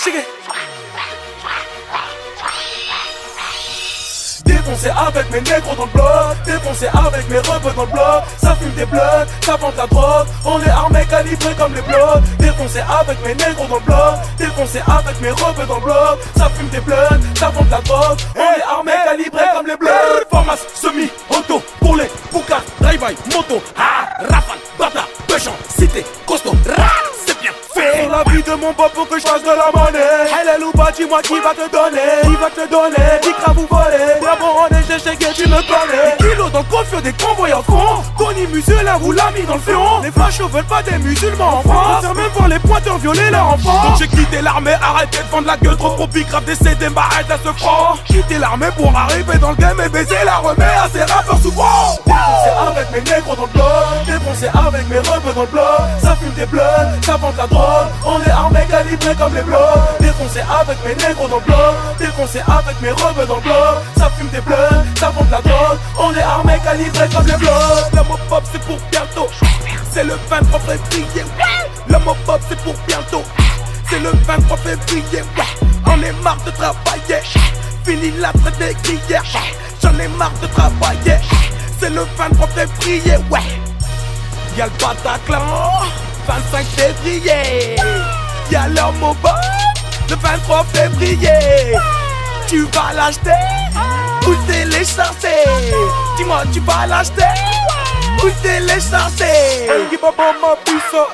Chiqué. Défoncé avec mes négros dans le bloc, défoncé avec mes rebeux dans le bloc. Ça fume des blocs, ça vend de la drogue. On est armés calibrés comme les blocs. Défoncé avec mes négros dans le bloc, défoncé avec mes rebeux dans le bloc. Ça fume des blocs, ça vend de la drogue. On est armés calibrés comme les blocs. Formas, semi, auto, pour les boucas, drive-by, moto. Ah, rafale, bata, deux champs, cité, costaud, c'est bien fait. Sur la vie de mon pop pour que je fasse de la monnaie. Elle ou pas, dis-moi qui va te donner. Qui va te donner, qui craint vous voler. D'abord on est chez tu me connais. Kilos dans le confio des convois à fond. Tony musulin vous l'a mis dans le fion. Les fachos veulent pas des musulmans en France. Faire même voir les pointeurs violer leur enfant. Donc j'ai quitté l'armée, arrêtez de vendre la gueule. Trop propi, grave des CD, m'arrête à ce franc. Quitter l'armée pour arriver dans le game et baiser la remet à ces rappeurs souvent. Défoncé avec mes négros dans le bloc, défoncé avec mes rebeux dans le bloc. Ça fume des bleus, ça vend de la drogue. On est armés calibrés comme les blocs. Défoncé avec mes négros dans le bloc, défoncé avec mes rebeux dans le bloc. Ça fume des bleus, ça vend de la drogue. On est armés calibrés comme les blocs. Le mot pop c'est pour bientôt. C'est le 23 février. Le mot pop c'est pour bientôt. C'est le 23 février. On est marre de travailler. Fini la traite des grillères. J'en ai marre de travailler. C'est le 23 février. Y'a le Bataclan 25 février. Y'a leur mot pop le 23 février. Tu vas l'acheter ou télécharger? Dis-moi, tu vas l'acheter ou télécharger? Balingi babo ma biso,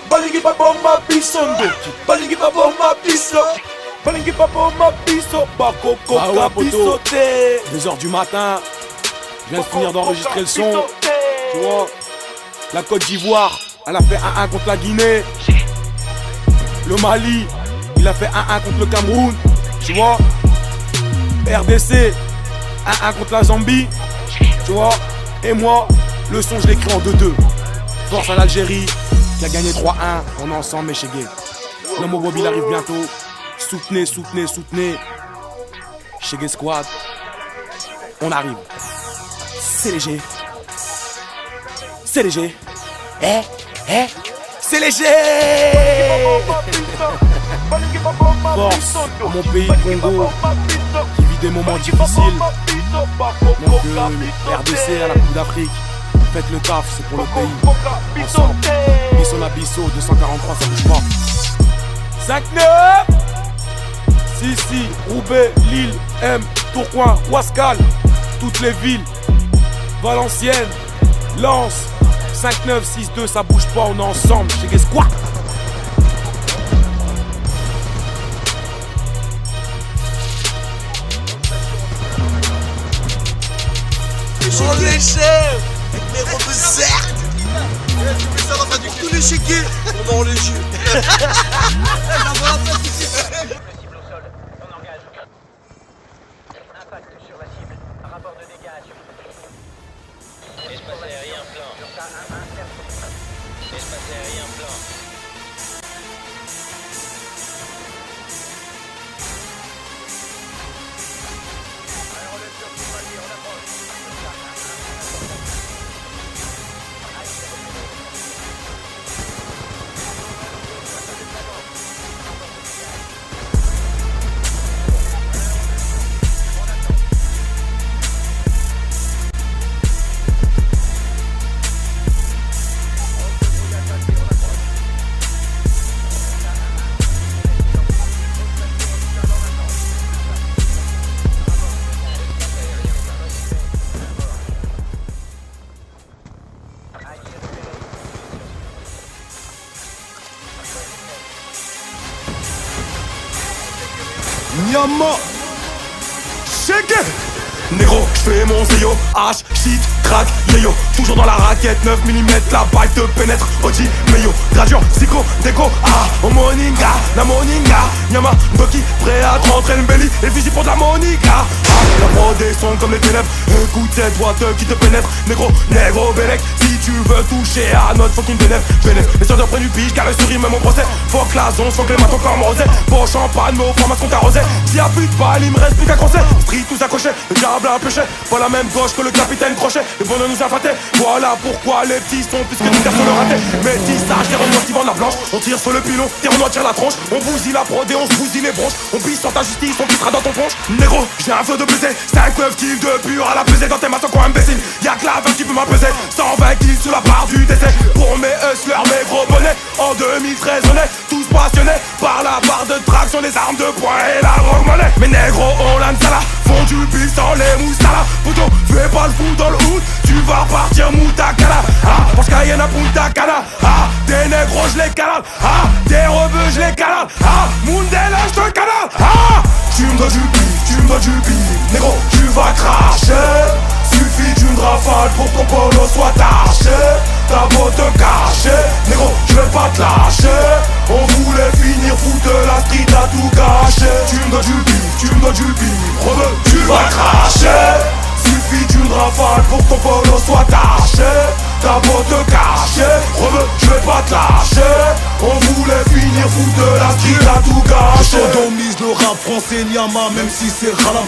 balingi babo ma bisondo, balingi babo ma biso, balingi babo ma biso, bako coca bisoté. 2h du matin, je viens de finir d'enregistrer le son. Tu vois, la Côte d'Ivoire, elle a fait 1-1 contre la Guinée. Le Mali, il a fait 1-1 contre le Cameroun. Tu vois, RDC 1-1 contre la Zambie, tu vois. Et moi, le son je l'écris en 2-2. Force à l'Algérie qui a gagné 3-1. On est ensemble mes chégués. Le mot Bobby il arrive bientôt. Soutenez, soutenez, soutenez. Chégué Squad. On arrive. C'est léger. C'est léger. C'est léger. Force à mon pays Congo qui vit des moments difficiles. Donc RDC à la Coupe d'Afrique. Faites le taf, c'est pour le pays. Ensemble. Bisson Abisso 243, ça bouge pas. 5-9 Sissi, Roubaix, Lille, M, Tourcoing, Ouascal. Toutes les villes. Valenciennes, Lens. 5-9, 6-2, ça bouge pas, on est ensemble. Chez Squad. On les chefs avec mes robes zertes. Tous les chégués, on est en léger. Impact sur la cible, rapport de dégâts sur espace aérien plan. Espace aérien plan. Nyama Shake. Négro, j'fais mon zio, H, shit, crack, yo. Toujours dans la raquette, 9 mm, la balle te pénètre, Oji, Meyo, gradure, psycho, déco, au moninga, la moninga, Nyama, Doki, prêt à te rentrer le belly, les fusils pour de la monica. La prod des sons comme les ténèbres, écoute cette voix qui te pénètre, négro, bélec, si tu veux toucher à notre fucking bénéf, les soeurs près du pige, car le souris même mon procès, fuck la zone, fuck les matons comme rosé, pour champagne, mais au format qu'on carrosé, s'il y a plus de balles, il me reste plus qu'à crosser, street tous accrochés, le sable un peu cher. Pas la même gauche que le capitaine Crochet. Le bonheur nous a faté. Voilà pourquoi les petits sont plus que des personnes le raté. Métissage, des renois qui vendent la blanche. On tire sur le pilon, des renois tirent la tronche. On bousille la prod et on se bousille les bronches. On pisse sur ta justice, on pissera dans ton ponche. Négro, j'ai un feu de baiser. 5 kills de pur à la pesée. Dans tes mains, quoi imbécile. Y'a que la 20 qui peut m'apaiser. 120 kills sur la barre du décès. Pour mes hustlers, mes gros bonnets. En 2013, on est tous passionnés par la barre de traction, les armes de poing et la drogue monnaie. Mes négros ont l'Ansala, font du bif dans les moustala. Poto, fais pas le fou dans le hood, tu vas partir moutakala. Ah, parce qu'il y en a Punta Cana. Ah, des négros je les canale. Ah, des rebeux je les canale. Ah, Mundela je te canale. Ah, tu me dois du bif, tu me dois du bif. Négro, tu vas cracher. Suffit d'une rafale pour que ton polo soit taché. T'as beau te cacher, négro, je vais pas te lâcher. On voulait finir fou de la street à tout gâcher. Tu me dois du bif, tu me dois du bif. Rebeu, tu vas cracher. Suffit d'une rafale pour que ton polo soit taché. T'as beau te cacher, rebeu, je vais pas te lâcher. On voulait finir fou de la street à tout gâcher. Sodomise le rap français Nyama, même si c'est Khalam.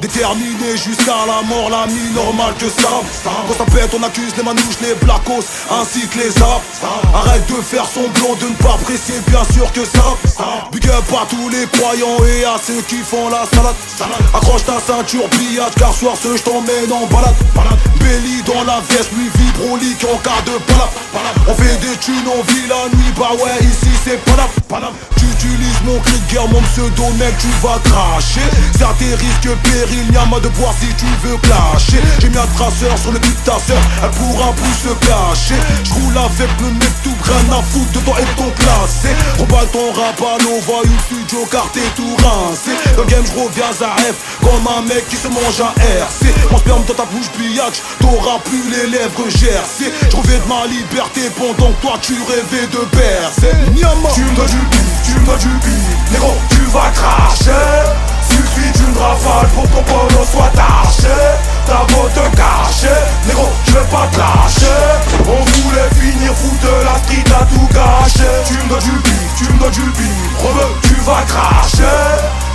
Déterminé jusqu'à la mort, l'ami normal que Salam. Quand ça pète on accuse les manouches, les blacos ainsi que les arabes. Arrête de faire semblant de ne pas apprécier, bien sûr que ça. Big up à tous les croyants et à ceux qui font la salade. Accroche ta ceinture, pillage, car soir ce je t'emmène en balade. Belly dans la veste, lui vibre au lit en cas de palap. On fait des thunes, on vit la nuit, bah ouais ici c'est panap. Tu utilises mon cri de guerre, mon pseudo mec tu vas cracher. C'est à tes risques périls, Nyama de boire si tu veux clasher. J'ai mis un traceur sur le cul de ta sœur, elle pourra plus se cacher. J'roule avec le mec tout rien à foutre de toi et de ton classé. Remballe ton rap à l'Ova, studio car t'es tout rincé. Dans le game j'reviens à F comme un mec qui se mange un RC. Mon sperme dans ta bouche biatch, t'auras plus les lèvres gercées. J'reviens de ma liberté pendant que toi tu rêvais de bercer. Nyama, tu me dois du bif, tu me dois du bif. Négro, tu vas cracher. Suffit d'une rafale pour que ton polo soit taché. T'as beau te cacher, négro, je vais pas te lâcher. On voulait finir fou de la street à tout gâcher. Tu me dois du bif, tu me dois du bif. Rebeu, tu vas cracher.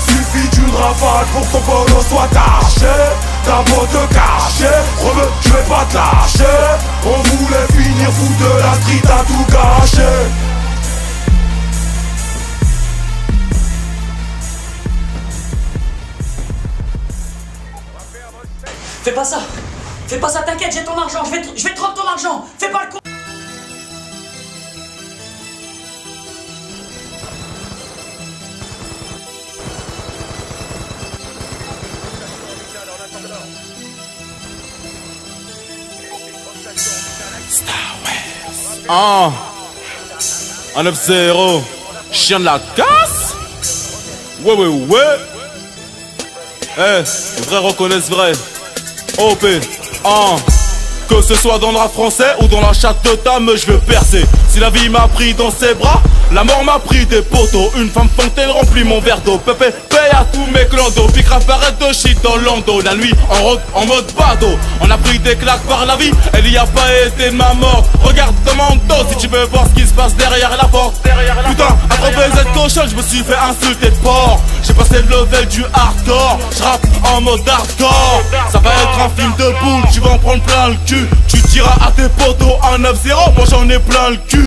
Suffit d'une rafale pour que ton polo soit taché. T'as beau te cacher, rebeu, je vais pas te lâcher. On voulait finir fou de la street à tout gâcher. Fais pas ça, t'inquiète, j'ai ton argent, je vais te rendre ton argent. Fais pas le con. Ah, 1-9-0, chien de la casse. Ouais. Eh, vrai reconnaissent vrai. OP, que ce soit dans le rap français ou dans la chatte de ta meuf, je veux percer. Si la vie m'a pris dans ses bras, la mort m'a pris des poteaux. Une femme fontaine remplit mon verre d'eau. Pépé paye à tous mes clandos. Pique apparaît de shit dans l'ando. La nuit en route en mode badaud. On a pris des claques par la vie, elle y a pas été de ma mort. Regarde dans mon dos si tu veux voir ce qui se passe derrière la porte. Putain, à trouver cette cochonne, je me suis fait insulter de porc. J'ai passé le level du hardcore, je rappe en mode hardcore. Ça va être un film de boule, tu vas en prendre plein le cul. Tu diras à tes potos 1-9-0, moi j'en ai plein le cul.